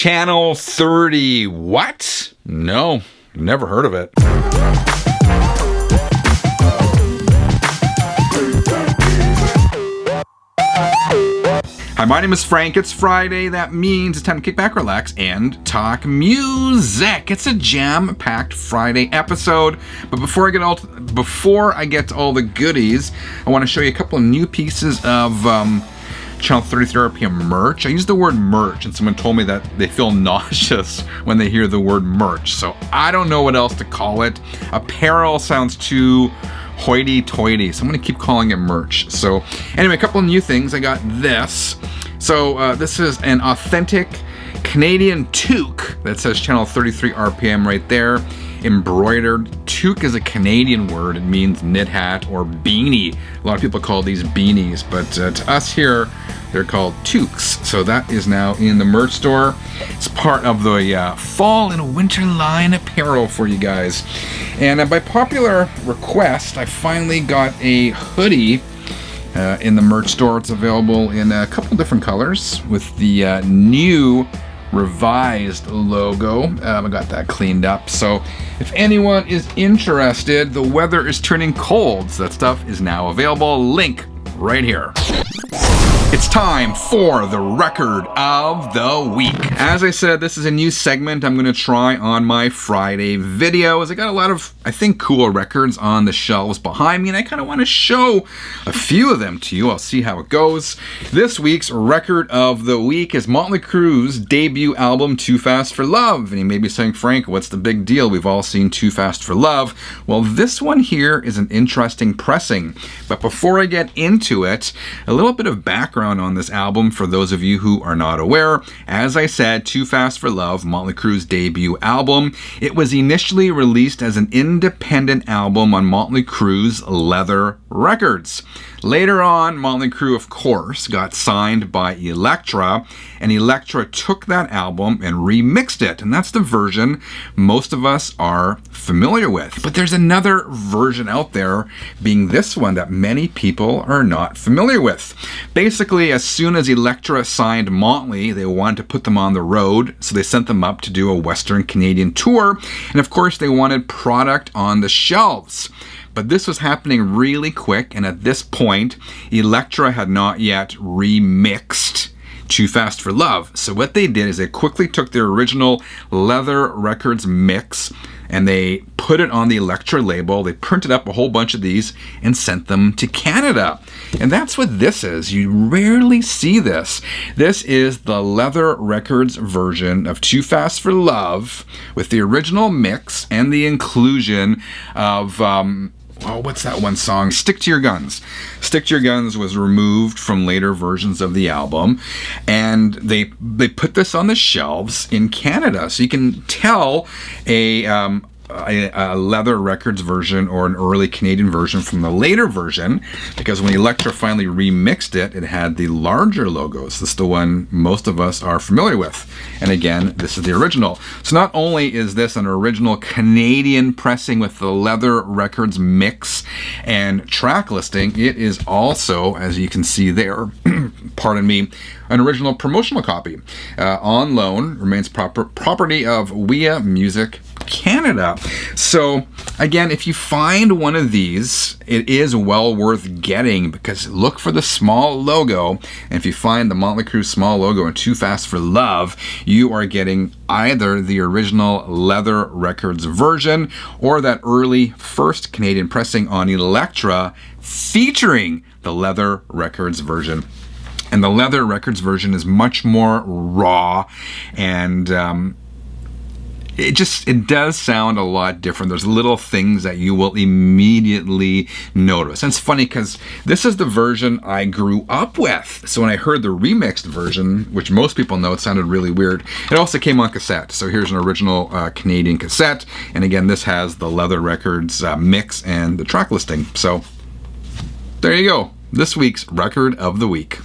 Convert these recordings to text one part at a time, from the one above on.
Channel 30. What? No, never heard of it. Hi, my name is Frank. It's Friday. That means it's time to kick back, relax, and talk music. It's a jam-packed Friday episode. But before I get to all the goodies, I want to show you a couple of new pieces of Channel 33 RPM merch. I use the word merch, and someone told me that they feel nauseous when they hear the word merch. So I don't know what else to call it. Apparel sounds too hoity-toity, so I'm going to keep calling it merch. So anyway, a couple of new things. I got this. So this is an authentic Canadian toque that says Channel 33 RPM right there, embroidered. Toque is a Canadian word. It means knit hat or beanie. A lot of people call these beanies, but to us here, they're called toques. So that is now in the merch store. It's part of the fall and winter line apparel for you guys. And by popular request, I finally got a hoodie in the merch store. It's available in a couple different colors with the new revised logo. I got that cleaned up. So if anyone is interested, the weather is turning cold, so that stuff is now available. Link right here. It's time for the record of the week. As I said, this is a new segment I'm going to try on my Friday videos. I got a lot of, I think, cool records on the shelves behind me, and I kind of want to show a few of them to you. I'll see how it goes. This week's record of the week is Motley Crue's debut album, Too Fast for Love. And you may be saying, Frank, what's the big deal? We've all seen Too Fast for Love. Well, this one here is an interesting pressing. But before I get into it, a little bit of background on this album for those of you who are not aware. As I said, Too Fast for Love, Motley Crue's debut album. It was initially released as an independent album on Motley Crue's Leather Records. Later on, Motley Crue, of course, got signed by Elektra, and Elektra took that album and remixed it, and that's the version most of us are familiar with. But there's another version out there, being this one, that many people are not familiar with. Basically, as soon as Elektra signed Motley, they wanted to put them on the road, so they sent them up to do a Western Canadian tour, and of course they wanted product on the shelves. But this was happening really quick, and at this point, Elektra had not yet remixed Too Fast for Love. So what they did is they quickly took their original Leather Records mix and they put it on the Elektra label. They printed up a whole bunch of these and sent them to Canada. And that's what this is. You rarely see this. This is the Leather Records version of Too Fast for Love with the original mix and the inclusion of what's that one song? Stick to Your Guns. Stick to Your Guns was removed from later versions of the album, and they put this on the shelves in Canada. So you can tell a Leather Records version or an early Canadian version from the later version, because when Elektra finally remixed it, it had the larger logos. This is the one most of us are familiar with. And again, this is the original. So not only is this an original Canadian pressing with the Leather Records mix and track listing, it is also, as you can see there, pardon me, an original promotional copy. On loan, remains property of WIA Music Canada. So again, if you find one of these, it is well worth getting, because look for the small logo, and if you find the Motley Crue small logo in Too Fast for Love, you are getting either the original Leather Records version or that early first Canadian pressing on Elektra featuring the Leather Records version. And the Leather Records version is much more raw, and it does sound a lot different. There's little things that you will immediately notice. And it's funny because this is the version I grew up with. So when I heard the remixed version, which most people know, it sounded really weird. It also came on cassette. So here's an original Canadian cassette. And again, this has the Leather Records mix and the track listing. So there you go. This week's record of the week.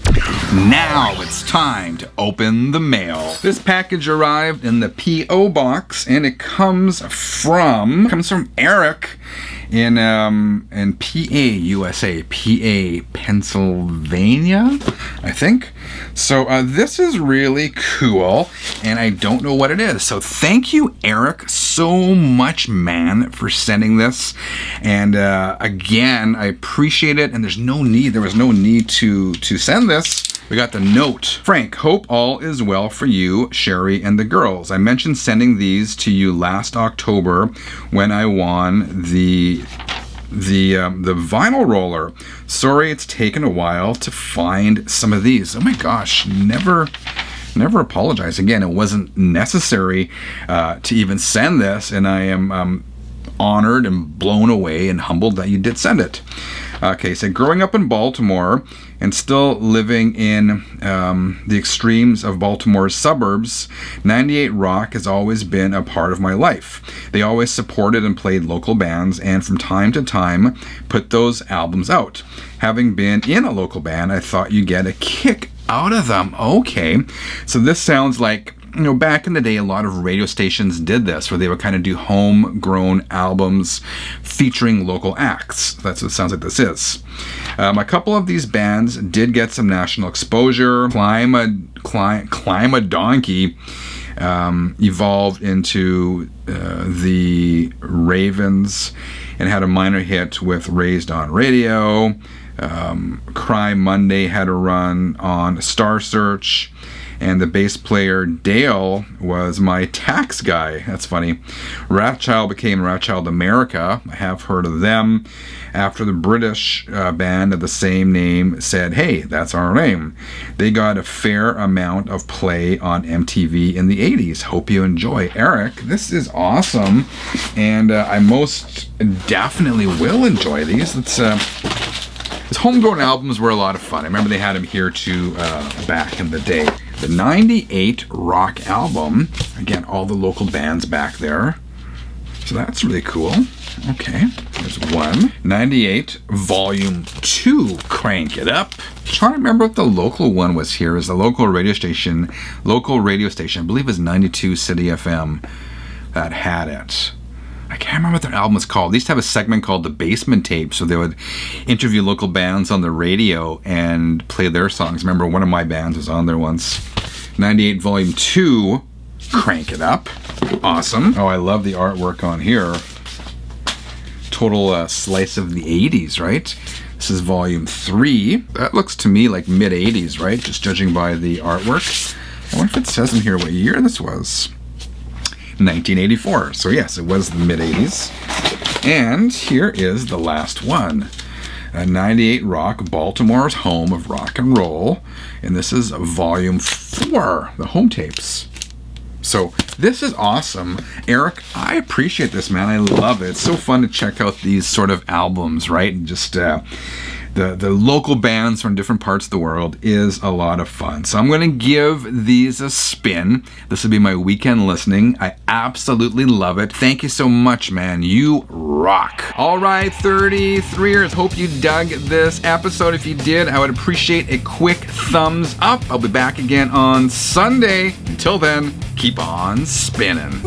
Now it's time to open the mail. This package arrived in the P.O. box, and it comes from Eric. in PA, USA, PA, Pennsylvania, I think. So this is really cool, and I don't know what it is. So thank you, Eric, so much, man, for sending this. And again, I appreciate it. And there was no need to send this. We got the note. Frank, hope all is well for you, Sherry, and the girls. I mentioned sending these to you last October when I won the vinyl roller. Sorry it's taken a while to find some of these. Oh my gosh, never apologize. Again, it wasn't necessary to even send this, and I am honored and blown away and humbled that you did send it. Okay, so growing up in Baltimore and still living in the extremes of Baltimore's suburbs, 98 Rock has always been a part of my life. They always supported and played local bands, and from time to time put those albums out. Having been in a local band, I thought you'd get a kick out of them. Okay, so this sounds like, back in the day, a lot of radio stations did this, where they would kind of do homegrown albums featuring local acts. That's what it sounds like this is. A couple of these bands did get some national exposure. Climb a Donkey evolved into the Ravens and had a minor hit with Raised on Radio. Cry Monday had a run on Star Search. And the bass player Dale was my tax guy. That's funny. Wrathchild became Wrathchild America. I have heard of them. After the British band of the same name said, hey, that's our name. They got a fair amount of play on MTV in the 80s. Hope you enjoy. Eric, this is awesome. And I most definitely will enjoy these. His homegrown albums were a lot of fun. I remember they had him here too back in the day. The 98 Rock album. Again, all the local bands back there. So that's really cool. Okay, there's one. 98 Volume 2. Crank it up. I'm trying to remember what the local one was here. Is the local radio station, I believe it was 92 City FM that had it. I can't remember what their album was called. They used to have a segment called The Basement Tape, so they would interview local bands on the radio and play their songs. Remember, one of my bands was on there once. 98 Volume 2, Crank It Up. Awesome. Oh, I love the artwork on here. Total slice of the 80s, right? This is Volume 3. That looks to me like mid-80s, right? Just judging by the artwork. I wonder if it says in here what year this was. 1984. So yes, it was the mid-80s. And here is the last one. 98 Rock, Baltimore's home of rock and roll. And this is Volume 4, the home tapes. So this is awesome. Eric, I appreciate this, man. I love it. It's so fun to check out these sort of albums, right? And just the local bands from different parts of the world is a lot of fun. So I'm going to give these a spin. This will be my weekend listening. I absolutely love it. Thank you so much, man. You rock. All right, 33ers. Hope you dug this episode. If you did, I would appreciate a quick thumbs up. I'll be back again on Sunday. Until then, keep on spinning.